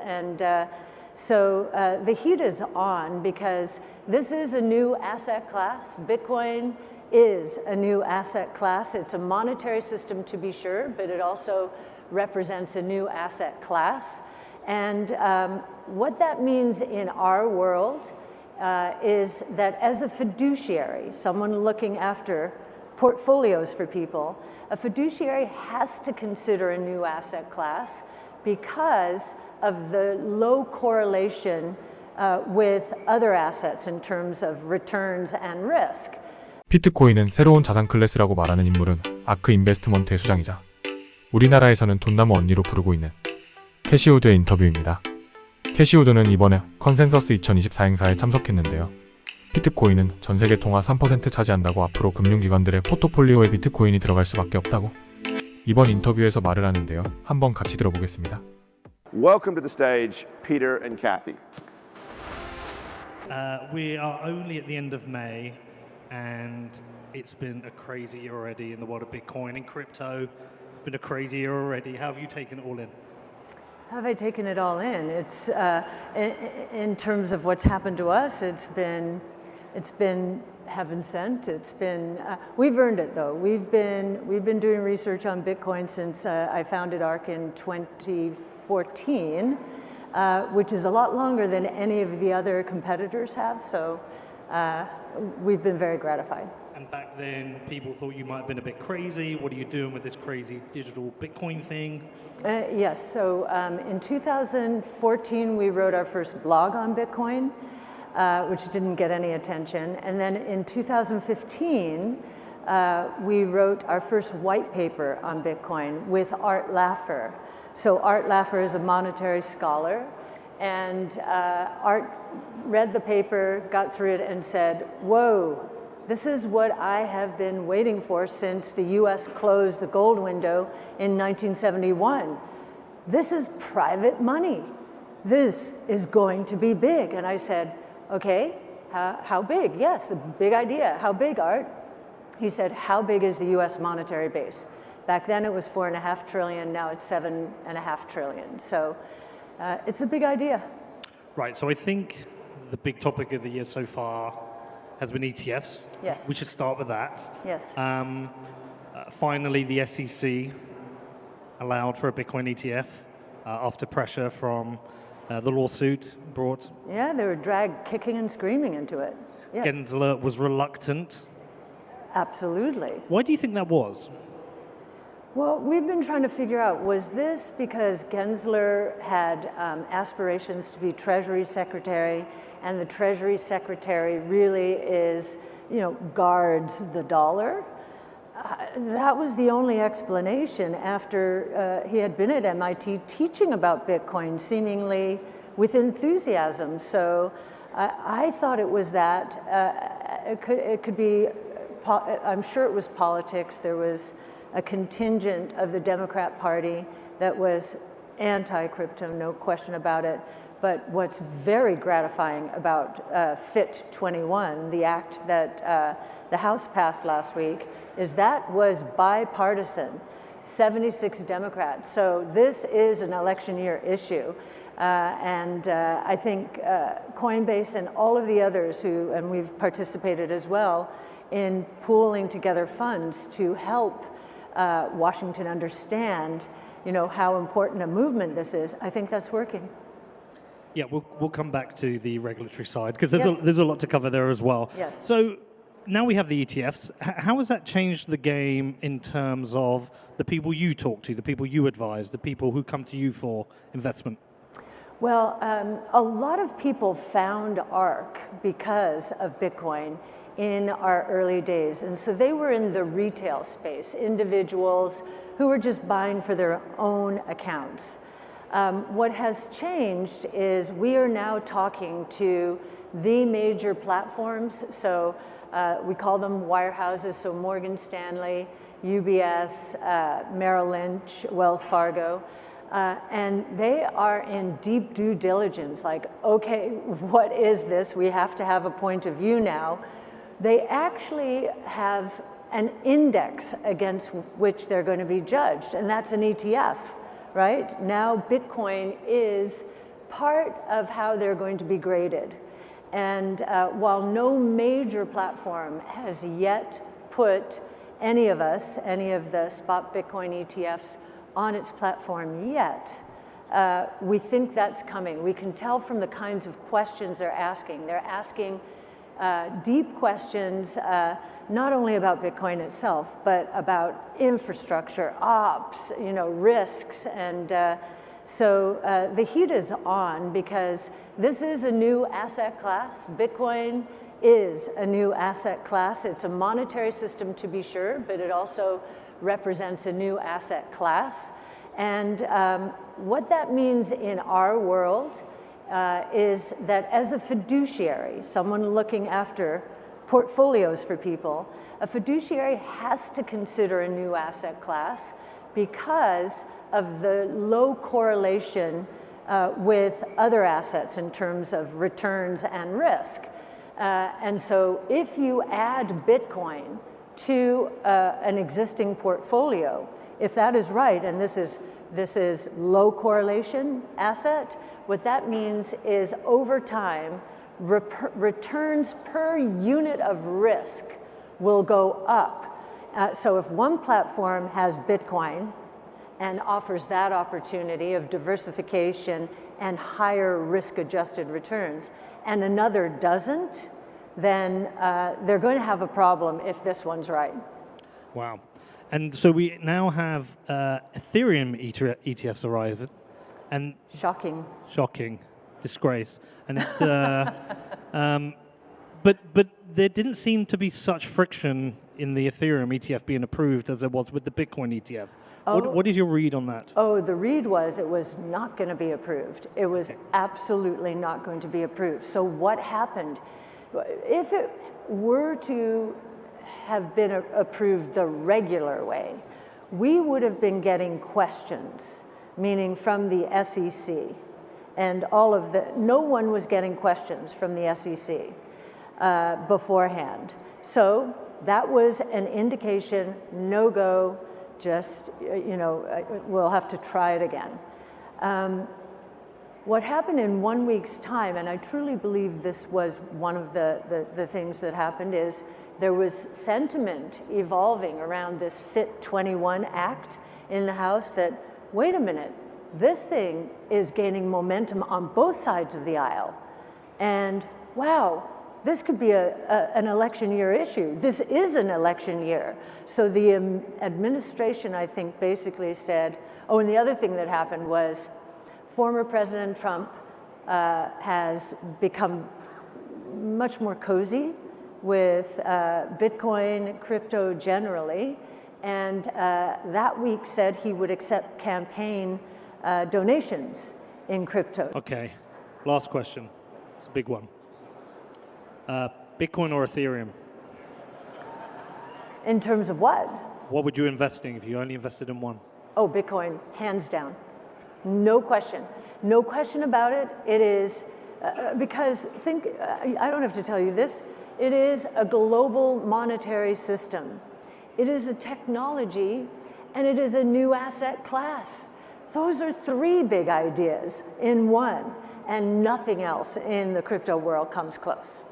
And so the heat is on because this is a new asset class. Bitcoin is a new asset class. It's a monetary system to be sure, but it also represents a new asset class. And what that means in our world is that as a fiduciary, someone looking after portfolios for people, a fiduciary has to consider a new asset class because of the low correlation with other assets in terms of returns and risk. 비트코인은 새로운 자산 클래스라고 말하는 인물은 아크 인베스트먼트의 수장이자 우리나라에서는 돈나무 언니로 부르고 있는 캐시우드의 인터뷰입니다. 캐시우드는 이번에 컨센서스 2024 행사에 참석했는데요. 비트코인은 전세계 통화 3% 차지한다고 앞으로 금융기관들의 포트폴리오에 비트코인이 들어갈 수밖에 없다고 이번 인터뷰에서 말을 하는데요. 한번 같이 들어보겠습니다. Welcome to the stage, Peter and Kathy. We are only at the end of May, and it's been a crazy year already in the world of Bitcoin and crypto. It's been a crazy year already. How have you taken it all in? Have I taken it all in? It's in terms of what's happened to us. It's been heaven sent. It's been we've earned it though. We've been doing research on Bitcoin since I founded ARK in 2014, which is a lot longer than any of the other competitors have. So we've been very gratified. And back then, people thought you might have been a bit crazy. What are you doing with this crazy digital Bitcoin thing? Yes, so in 2014, we wrote our first blog on Bitcoin, which didn't get any attention. And then in 2015, we wrote our first white paper on Bitcoin with Art Laffer. So Art Laffer is a monetary scholar, and Art read the paper, got through it, and said, whoa, this is what I have been waiting for since the US closed the gold window in 1971. This is private money. This is going to be big. And I said, okay, how big? Yes, the big idea. How big, Art? He said, how big is the US monetary base? Back then it was 4.5 trillion, now it's 7.5 trillion. So it's a big idea. Right, so I think the big topic of the year so far has been ETFs. Yes. We should start with that. Yes. Finally, the SEC allowed for a Bitcoin ETF after pressure from the lawsuit brought. Yeah, they were dragged kicking and screaming into it. Yes. Gensler was reluctant. Absolutely. Why do you think that was? Well, we've been trying to figure out, was this because Gensler had aspirations to be Treasury Secretary, and the Treasury Secretary really is, guards the dollar? That was the only explanation after he had been at MIT teaching about Bitcoin, seemingly with enthusiasm. So I thought it was that. It could be, I'm sure it was politics. There was a contingent of the Democrat Party that was anti-crypto, no question about it. But what's very gratifying about FIT 21, the act that the House passed last week, is that was bipartisan, 76 Democrats. So this is an election year issue. And I think Coinbase and all of the others and we've participated as well in pooling together funds to help Washington understand, how important a movement this is. I think that's working. Yeah, we'll come back to the regulatory side because there's a lot to cover there as well. Yes. So now we have the ETFs. How has that changed the game in terms of the people you talk to, the people you advise, the people who come to you for investment? Well, a lot of people found ARK because of Bitcoin in our early days. And so they were in the retail space, individuals who were just buying for their own accounts. What has changed is we are now talking to the major platforms. So we call them wirehouses, so Morgan Stanley, UBS, Merrill Lynch, Wells Fargo. And they are in deep due diligence, like, okay, what is this? We have to have a point of view now. They actually have an index against which they're going to be judged, and that's an ETF, right? Now Bitcoin is part of how they're going to be graded. And while no major platform has yet put any of the spot Bitcoin ETFs on its platform yet, we think that's coming. We can tell from the kinds of questions they're asking. They're asking deep questions, not only about Bitcoin itself, but about infrastructure, ops, risks, and so the heat is on because this is a new asset class. Bitcoin is a new asset class. It's a monetary system to be sure, but it also represents a new asset class. And what that means in our world is that as a fiduciary, someone looking after portfolios for people, a fiduciary has to consider a new asset class because of the low correlation with other assets in terms of returns and risk. And so if you add Bitcoin to an existing portfolio, if that is right, and this is low correlation asset, what that means is over time, returns per unit of risk will go up. So if one platform has Bitcoin and offers that opportunity of diversification and higher risk-adjusted returns, and another doesn't, then they're going to have a problem if this one's right. Wow. And so we now have Ethereum ETFs arrive, and Shocking. Disgrace. And it, but there didn't seem to be such friction in the Ethereum ETF being approved as there was with the Bitcoin ETF. What is your read on that? Oh, the read was it was not going to be approved. It was absolutely not going to be approved. So what happened? If it were to have been approved the regular way, we would have been getting questions, meaning from the SEC, and no one was getting questions from the SEC beforehand. So that was an indication, no go, just, we'll have to try it again. What happened in 1 week's time, and I truly believe this was one of the things that happened, is there was sentiment evolving around this FIT 21 Act in the House that, wait a minute, this thing is gaining momentum on both sides of the aisle. And wow, this could be an election year issue. This is an election year. So the administration, I think, basically said, oh, and the other thing that happened was former President Trump has become much more cozy with Bitcoin, crypto generally, and that week said he would accept campaign donations in crypto. Okay, last question. It's a big one. Bitcoin or Ethereum? In terms of what? What would you invest in if you only invested in one? Oh, Bitcoin, hands down. No question. No question about it. It is, because I don't have to tell you this, it is a global monetary system. It is a technology, and it is a new asset class. Those are three big ideas in one, and nothing else in the crypto world comes close.